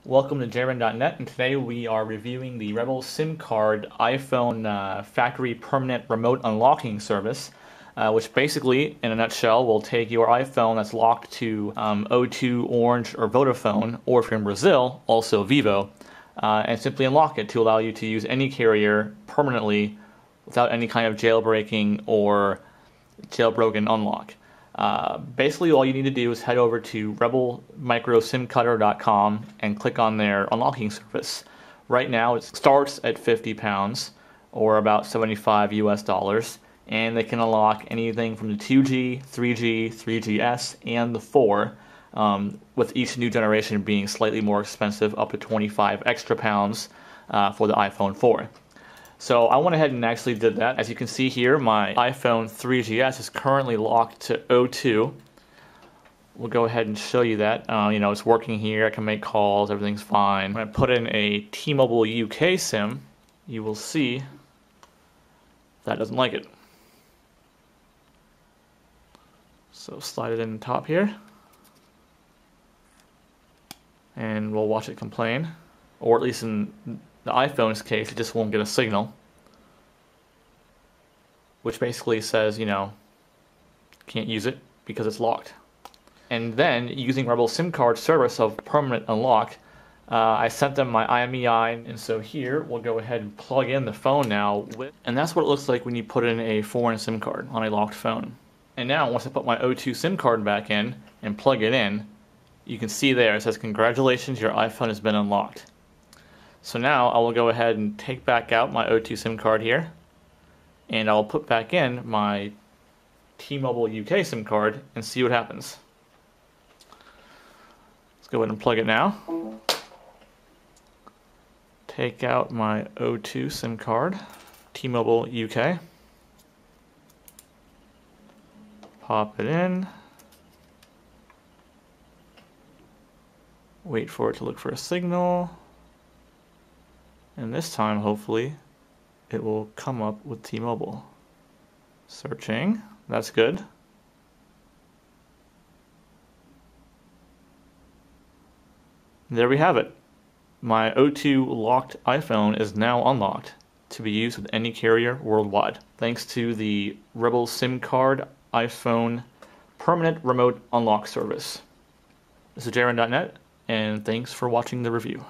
Welcome to jailbreaking.net, and today we are reviewing the RebelSimCard iPhone factory permanent remote unlocking service, which basically, in a nutshell, will take your iPhone that's locked to O2, Orange, or Vodafone, or if you're in Brazil, also Vivo, and simply unlock it to allow you to use any carrier permanently without any kind of jailbreaking or jailbroken unlock. Basically, all you need to do is head over to RebelMicroSimCutter.com and click on their unlocking service. Right now, it starts at £50 or about $75 US, and they can unlock anything from the 2G, 3G, 3GS, and the 4, with each new generation being slightly more expensive, up to 25 extra pounds for the iPhone 4. So I went ahead and actually did that. As you can see here, my iPhone 3GS is currently locked to O2. We'll go ahead and show you that. It's working here. I can make calls. Everything's fine. When I put in a T-Mobile UK SIM, you will see that doesn't like it. So slide it in the top here. And we'll watch it complain. Or at least in the iPhone's case, it just won't get a signal, which basically says, can't use it because it's locked. And then, using RebelSimCard service of permanent unlock, I sent them my IMEI, and so here we'll go ahead and plug in the phone now, and that's what it looks like when you put in a foreign SIM card on a locked phone. And now, once I put my O2 SIM card back in and plug it in, you can see there it says, "Congratulations, your iPhone has been unlocked." So now I will go ahead and take back out my O2 SIM card here, and I'll put back in my T-Mobile UK SIM card and see what happens. Let's go ahead and plug it now. Take out my O2 SIM card, T-Mobile UK. Pop it in. Wait for it to look for a signal. And this time, hopefully, it will come up with T-Mobile. Searching. That's good. There we have it. My O2 locked iPhone is now unlocked to be used with any carrier worldwide, thanks to the RebelSimCard iPhone permanent remote unlock service. This is jailbreaking.net, and thanks for watching the review.